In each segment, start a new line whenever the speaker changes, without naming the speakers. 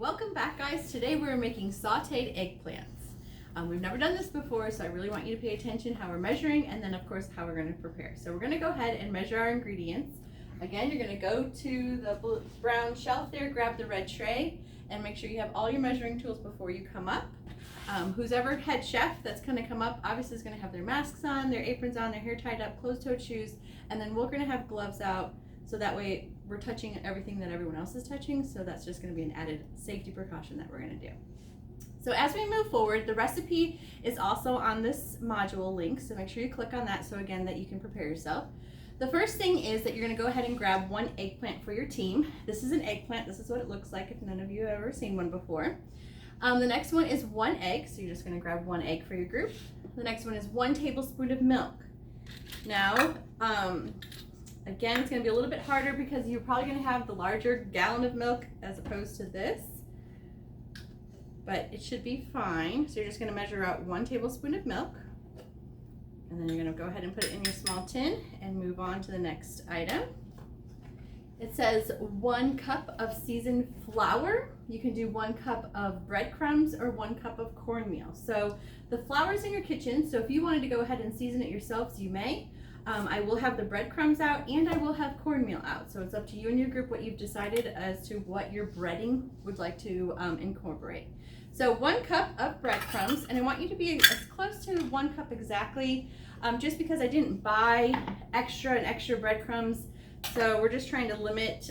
welcome back guys. Today we're making sauteed eggplants. We've never done this before, so I really want you to pay attention how we're measuring and then of course how we're going to prepare. So we're going to go ahead and measure our ingredients. Again, you're going to go to the brown shelf there, grab the red tray, and make sure you have all your measuring tools before you come up. Who's ever head chef that's going to come up obviously is going to have their masks on, their aprons on, their hair tied up, closed-toed shoes, and then we're going to have gloves out. So that way we're touching everything that everyone else is touching, so that's just going to be an added safety precaution that we're going to do. So as we move forward, the recipe is also on this module link, so make sure you click on that so again that you can prepare yourself. The first thing is that you're going to go ahead and grab one eggplant for your team. This is an eggplant. This is what it looks like if none of you have ever seen one before. The next one is 1 egg, so you're just going to grab 1 egg for your group. The next one is 1 tablespoon of milk. Now, again, it's going to be a little bit harder because you're probably going to have the larger gallon of milk as opposed to this, but it should be fine. So you're just going to measure out 1 tablespoon of milk, and then you're going to go ahead and put it in your small tin and move on to the next item. It says 1 cup of seasoned flour. You can do 1 cup of breadcrumbs or 1 cup of cornmeal. So the flour's in your kitchen, so if you wanted to go ahead and season it yourselves, you may. I will have the breadcrumbs out and I will have cornmeal out. So it's up to you and your group what you've decided as to what your breading would like to incorporate. So 1 cup of breadcrumbs, and I want you to be as close to 1 cup exactly, just because I didn't buy extra breadcrumbs. So we're just trying to limit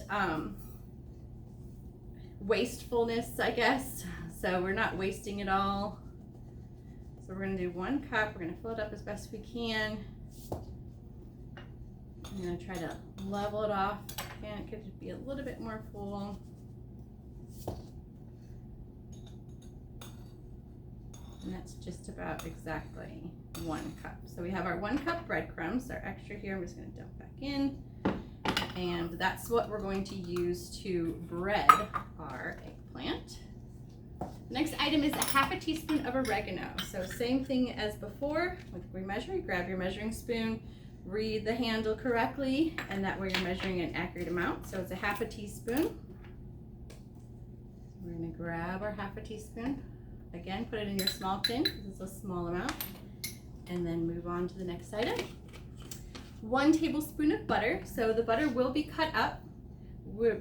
wastefulness, I guess. So we're not wasting it all. So we're gonna do 1 cup. We're gonna fill it up as best we can. I'm going to try to level it off. Again, it could be a little bit more full. And that's just about exactly 1 cup. So we have our 1 cup breadcrumbs, our extra here. I'm just going to dump back in. And that's what we're going to use to bread our eggplant. Next item is 1/2 teaspoon of oregano. So same thing as before. With we measure, you grab your measuring spoon, read the handle correctly, and that way you're measuring an accurate amount. So it's 1/2 teaspoon. We're going to grab our 1/2 teaspoon. Again, put it in your small tin because it's a small amount. And then move on to the next item. 1 tablespoon of butter. So the butter will be cut up.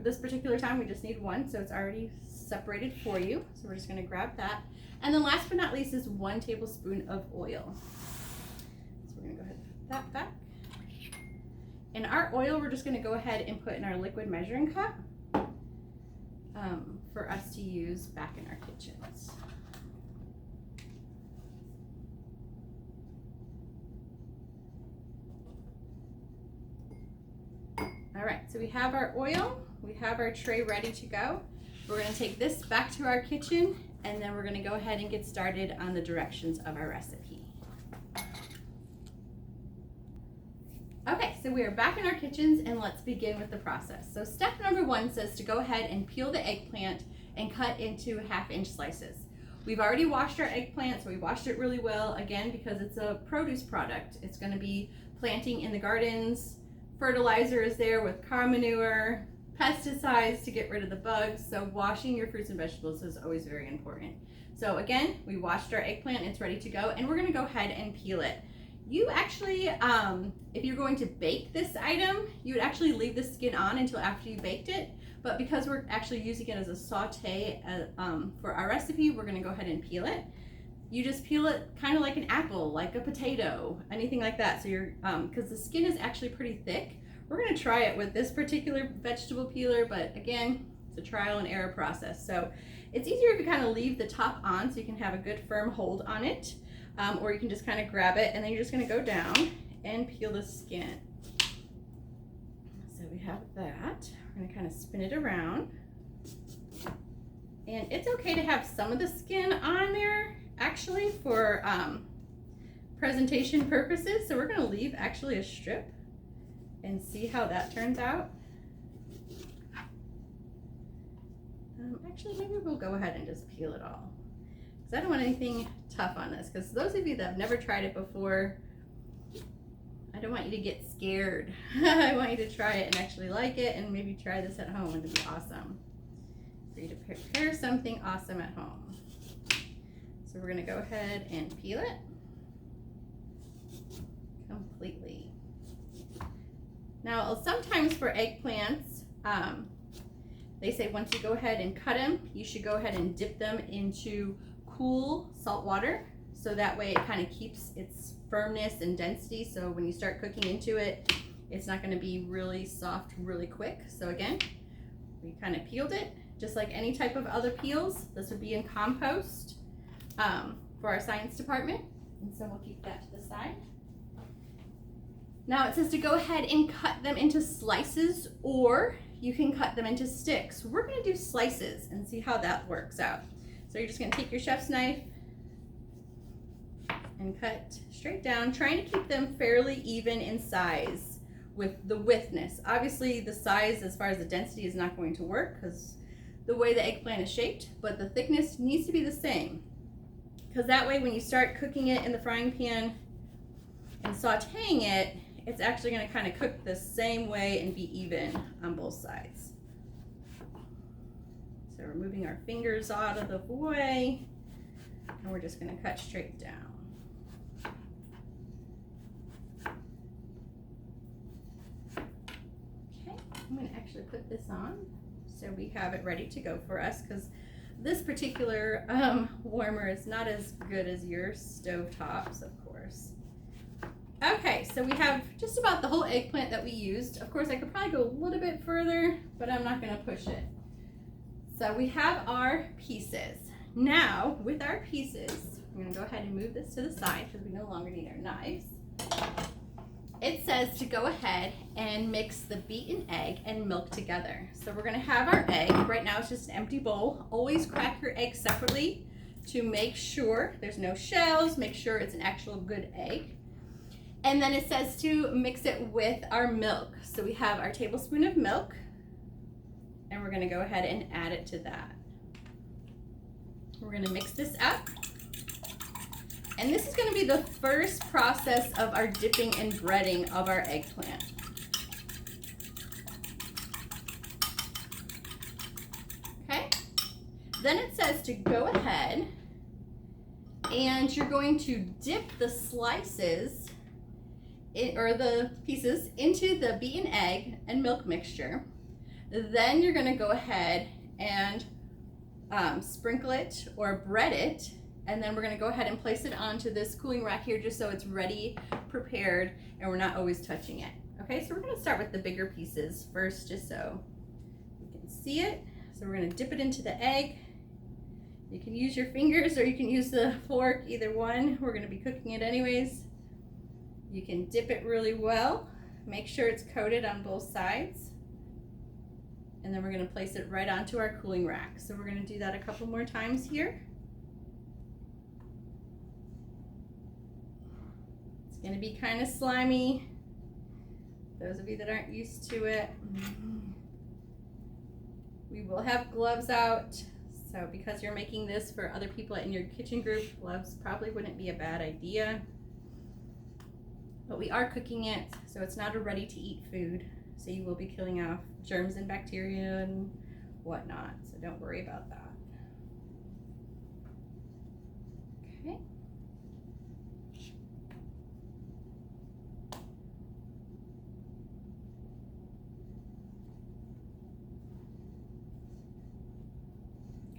This particular time we just need 1, so it's already separated for you. So we're just going to grab that. And then last but not least is 1 tablespoon of oil. So we're going to go ahead and put that back. And our oil, we're just going to go ahead and put in our liquid measuring cup for us to use back in our kitchens. All right, so we have our oil, we have our tray ready to go. We're going to take this back to our kitchen, and then we're going to go ahead and get started on the directions of our recipe. Okay, so we are back in our kitchens and let's begin with the process. So step number 1 says to go ahead and peel the eggplant and cut into 1/2-inch slices. We've already washed our eggplant, so we washed it really well, again, because it's a produce product. It's going to be planting in the gardens. Fertilizer is there with cow manure, pesticides to get rid of the bugs. So washing your fruits and vegetables is always very important. So again, we washed our eggplant, it's ready to go, and we're going to go ahead and peel it. You actually, if you're going to bake this item, you would actually leave the skin on until after you baked it. But because we're actually using it as a saute for our recipe, we're going to go ahead and peel it. You just peel it kind of like an apple, like a potato, anything like that. So you're, because the skin is actually pretty thick. We're going to try it with this particular vegetable peeler, but again, it's a trial and error process. So it's easier if you kind of leave the top on so you can have a good firm hold on it. Or you can just kind of grab it and then you're just going to go down and peel the skin. So we have that. We're going to kind of spin it around. And it's okay to have some of the skin on there actually for presentation purposes. So we're going to leave actually a strip and see how that turns out. Actually, maybe we'll go ahead and just peel it all. I don't want anything tough on this, because those of you that have never tried it before, I don't want you to get scared. I want you to try it and actually like it and maybe try this at home. It'd be awesome. for you to prepare something awesome at home. So we're gonna go ahead and peel it completely. Now, sometimes for eggplants, they say once you go ahead and cut them, you should go ahead and dip them into cool salt water, so that way it kind of keeps its firmness and density, so when you start cooking into it, it's not going to be really soft really quick. So again, we kind of peeled it just like any type of other peels. This would be in compost for our science department, and so we'll keep that to the side. Now it says to go ahead and cut them into slices, or you can cut them into sticks. We're going to do slices and see how that works out. So you're just going to take your chef's knife and cut straight down, trying to keep them fairly even in size with the widthness. Obviously the size as far as the density is not going to work because the way the eggplant is shaped, but the thickness needs to be the same, because that way when you start cooking it in the frying pan and sauteing it, it's actually going to kind of cook the same way and be even on both sides. So we're moving our fingers out of the way, and we're just going to cut straight down. Okay, I'm going to actually put this on so we have it ready to go for us, because this particular warmer is not as good as your stove tops, of course. Okay, so we have just about the whole eggplant that we used. Of course, I could probably go a little bit further, but I'm not going to push it. So we have our pieces. Now, with our pieces, I'm going to go ahead and move this to the side because we no longer need our knives. It says to go ahead and mix the beaten egg and milk together. So we're going to have our egg. Right now it's just an empty bowl. Always crack your egg separately to make sure there's no shells. Make sure it's an actual good egg. And then it says to mix it with our milk. So we have our tablespoon of milk, and we're going to go ahead and add it to that. We're going to mix this up. And this is going to be the first process of our dipping and breading of our eggplant. Okay? Then it says to go ahead and you're going to dip the slices or the pieces into the beaten egg and milk mixture. Then you're going to go ahead and sprinkle it or bread it, and then we're going to go ahead and place it onto this cooling rack here just so it's ready, prepared, and we're not always touching it. Okay, so we're going to start with the bigger pieces first just so you can see it. So we're going to dip it into the egg. You can use your fingers or you can use the fork, either one. We're going to be cooking it anyways. You can dip it really well. Make sure it's coated on both sides. And then we're going to place it right onto our cooling rack. So we're going to do that a couple more times here. It's going to be kind of slimy. Those of you that aren't used to it. We will have gloves out. So because you're making this for other people in your kitchen group, gloves probably wouldn't be a bad idea. But we are cooking it, so it's not a ready-to-eat food. So you will be killing off germs and bacteria and whatnot. So don't worry about that. Okay.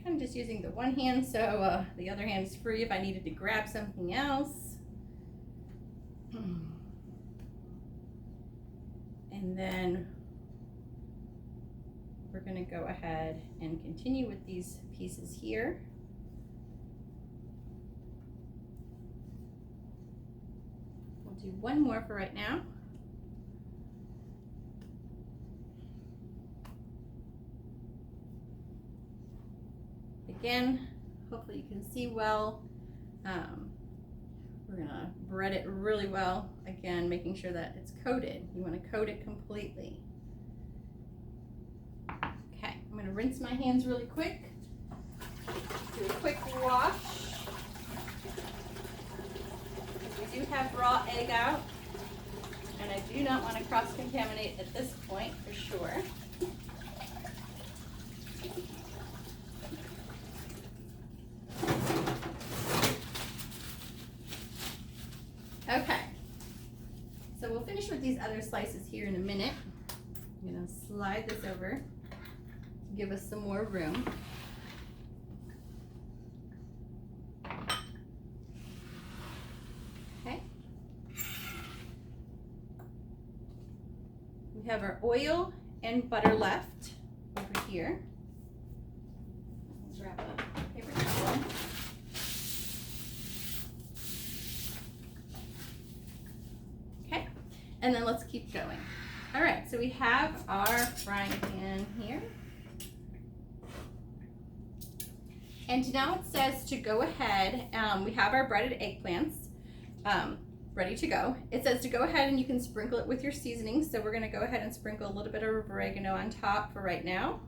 I'm just using the one hand, so the other hand is free if I needed to grab something else. And then we're going to go ahead and continue with these pieces here. We'll do one more for right now. Again, hopefully you can see well. We're going to bread it really well. Again, making sure that it's coated. You want to coat it completely. Okay, I'm going to rinse my hands really quick. Do a quick wash. We do have raw egg out, and I do not want to cross-contaminate at this point for sure. finish with these other slices here in a minute. I'm gonna slide this over, give us some more room. Okay. We have our oil and butter left over here. Let's wrap a paper towel. Okay, and then let's keep going. All right, so we have our frying pan here. And now it says to go ahead, we have our breaded eggplants ready to go. It says to go ahead and you can sprinkle it with your seasoning. So we're gonna go ahead and sprinkle a little bit of oregano on top for right now.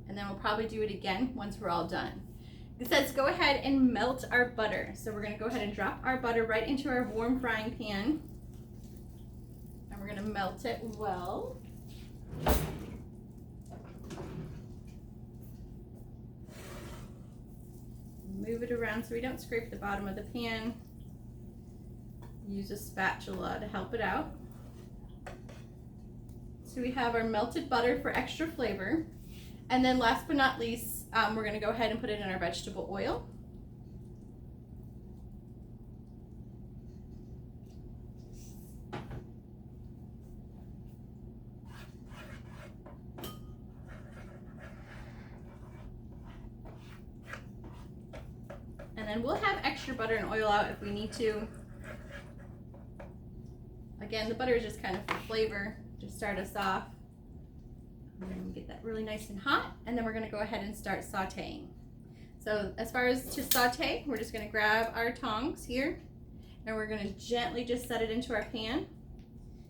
And then we'll probably do it again once we're all done. It says go ahead and melt our butter. So we're gonna go ahead and drop our butter right into our warm frying pan. And we're gonna melt it well. Move it around so we don't scrape the bottom of the pan. Use a spatula to help it out. So we have our melted butter for extra flavor. And then last but not least, we're gonna go ahead and put it in our vegetable oil. And then we'll have extra butter and oil out if we need to. Again, the butter is just kind of for flavor to start us off. And then get that really nice and hot, and then we're gonna go ahead and start sauteing. So as far as to saute, we're just gonna grab our tongs here, and we're gonna gently just set it into our pan.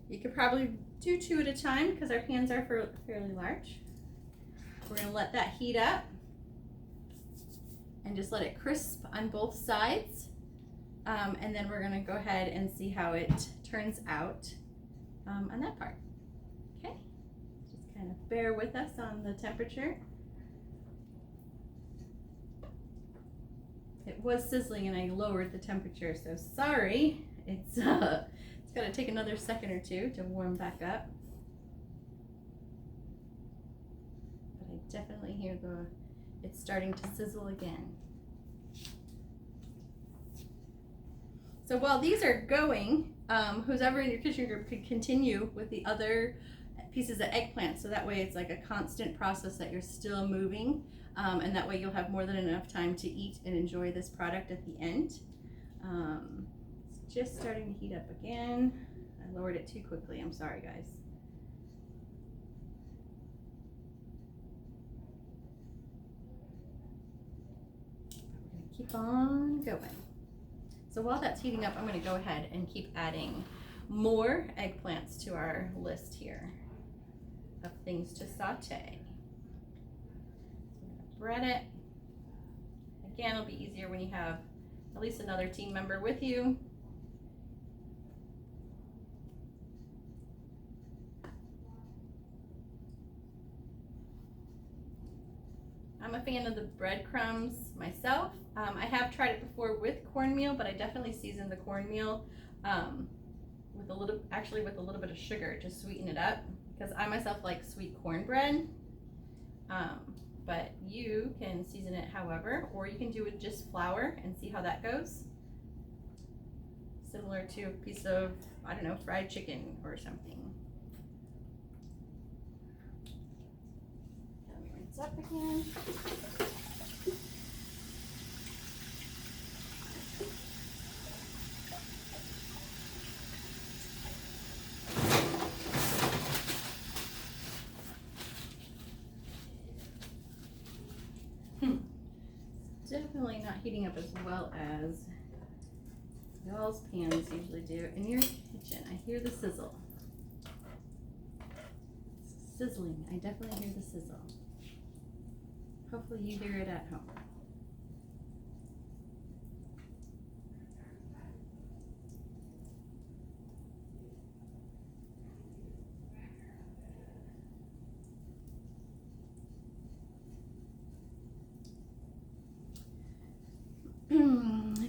You could probably do 2 at a time because our pans are fairly large. We're gonna let that heat up and just let it crisp on both sides. And then we're gonna go ahead and see how it turns out on that part. Okay, just kind of bear with us on the temperature. It was sizzling and I lowered the temperature, so sorry. It's gotta take another second or two to warm back up. But I definitely hear it's starting to sizzle again. So while these are going, who's ever in your kitchen group could continue with the other pieces of eggplant, so that way it's like a constant process that you're still moving, and that way you'll have more than enough time to eat and enjoy this product at the end. It's just starting to heat up again. I lowered it too quickly, I'm sorry guys. Keep on going. So while that's heating up, I'm going to go ahead and keep adding more eggplants to our list here of things to saute. So I'm going to bread it. Again, it'll be easier when you have at least another team member with you. I'm a fan of the breadcrumbs myself. I have tried it before with cornmeal, but I definitely season the cornmeal with a little bit of sugar to sweeten it up, because I myself like sweet cornbread. But you can season it however, or you can do it just flour and see how that goes. Similar to a piece of, I don't know, fried chicken or something. Let me rinse up again. Definitely not heating up as well as y'all's pans usually do in your kitchen. I hear the sizzle. It's sizzling. I definitely hear the sizzle. Hopefully you hear it at home.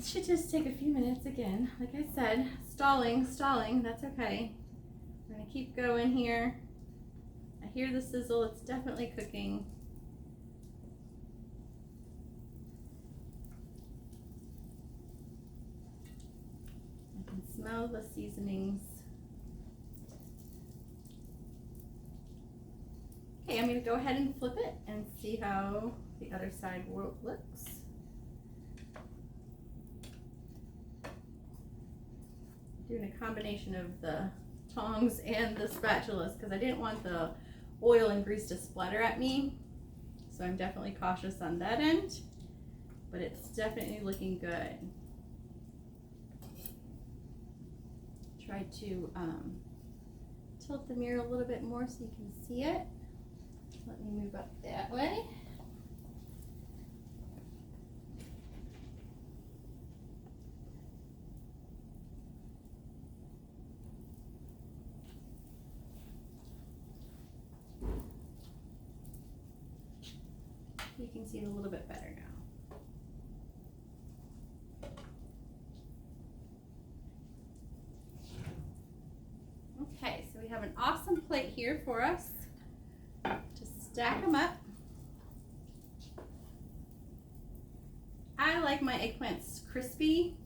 It should just take a few minutes again. Like I said, stalling, that's okay. We're gonna keep going here. I hear the sizzle, it's definitely cooking. I can smell the seasonings. Okay, I'm gonna go ahead and flip it and see how the other side looks. Doing a combination of the tongs and the spatulas because I didn't want the oil and grease to splatter at me. So I'm definitely cautious on that end, but it's definitely looking good. Try to tilt the mirror a little bit more so you can see it. Let me move up that way. You can see it a little bit better now. Okay, so we have an awesome plate here for us to stack them up. I like my eggplants crispy.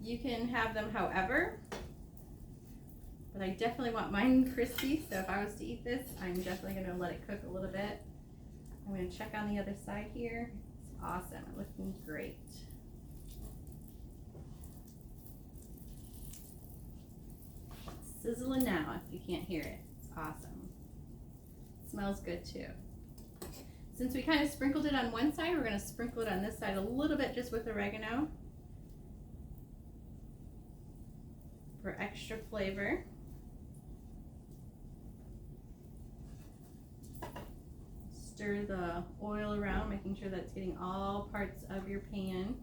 You can have them however, but I definitely want mine crispy, so if I was to eat this, I'm definitely going to let it cook a little bit. I'm going to check on the other side here. It's awesome, looking great. Sizzling now if you can't hear it. It's awesome. Smells good too. Since we kind of sprinkled it on one side, we're going to sprinkle it on this side a little bit just with oregano for extra flavor. Stir the oil around, making sure that it's getting all parts of your pan.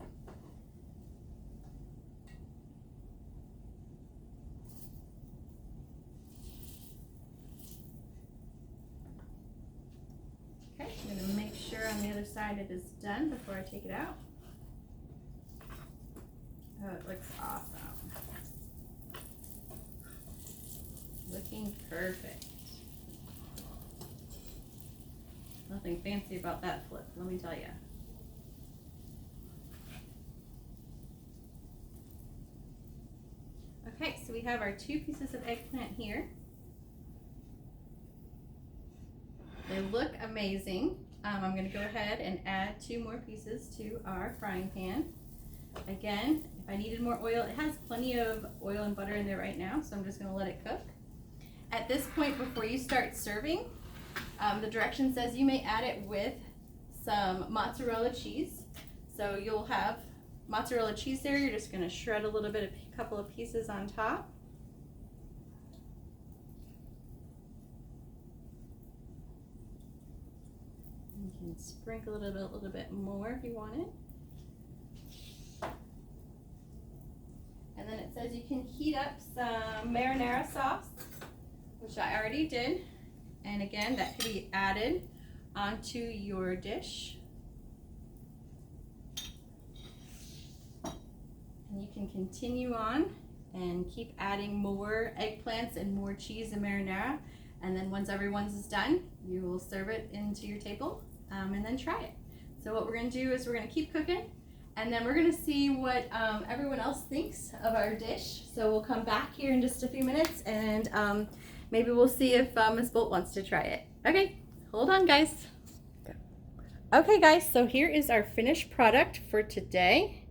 Okay, I'm going to make sure on the other side it is done before I take it out. Oh, it looks awesome. Looking perfect. Nothing fancy about that flip, let me tell you. Okay, so we have our 2 pieces of eggplant here. They look amazing. I'm going to go ahead and add 2 more pieces to our frying pan. Again, if I needed more oil, it has plenty of oil and butter in there right now, so I'm just going to let it cook. At this point, before you start serving, the direction says you may add it with some mozzarella cheese. So you'll have mozzarella cheese there. You're just going to shred a little bit, a couple of pieces on top. You can sprinkle it a little bit more if you want it. And then it says you can heat up some marinara sauce, which I already did. And again, that can be added onto your dish. And you can continue on and keep adding more eggplants and more cheese and marinara. And then once everyone's is done, you will serve it into your table and then try it. So what we're going to do is we're going to keep cooking, and then we're going to see what everyone else thinks of our dish. So we'll come back here in just a few minutes, and maybe we'll see if Ms. Bolt wants to try it. Okay, hold on, guys. Okay, guys, so here is our finished product for today.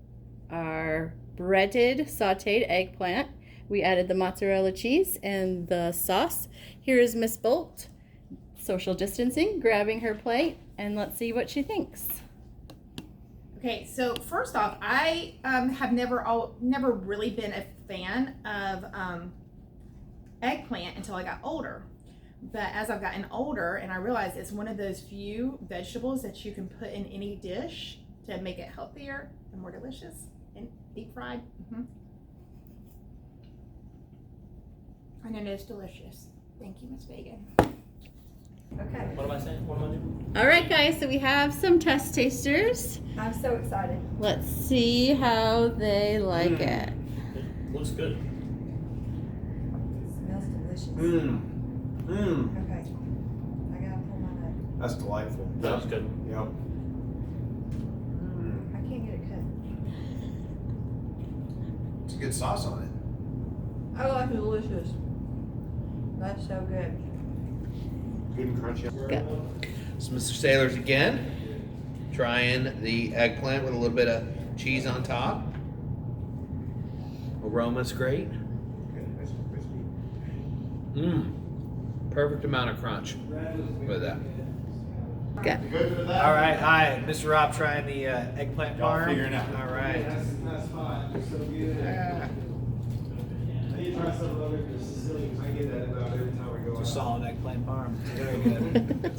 Our breaded sauteed eggplant. We added the mozzarella cheese and the sauce. Here is Ms. Bolt, social distancing, grabbing her plate, and let's see what she thinks.
Okay, so first off, I have never really been a fan of eggplant until I got older. But as I've gotten older, and I realized it's one of those few vegetables that you can put in any dish to make it healthier and more delicious and deep fried. And it is delicious. Thank you, Miss Fagan.
Okay,
What am I saying? What am I doing?
All right, guys, so we have some test tasters.
I'm so excited.
Let's see how they like it.
Looks good.
Smells delicious.
Mmm. Mmm.
Okay, I gotta pull my nut.
That's delightful.
That was good.
Yep.
I can't get it cut.
It's a good sauce on it.
I like it delicious. That's so good.
Good and crunchy.
Good.
So Mr. Sailors again, trying the eggplant with a little bit of cheese on top. Aroma's great.
Good, nice and crispy.
Mmm. Perfect amount of crunch with that.
Good.
You good for that?
All right, hi, Mr. Rob trying the eggplant
Y'all
parm.
figuring it out.
All right.
That's fine. It's so good. I need to try something other than Sicilian because I get that about every time we go out.
Solid eggplant parm. Very good.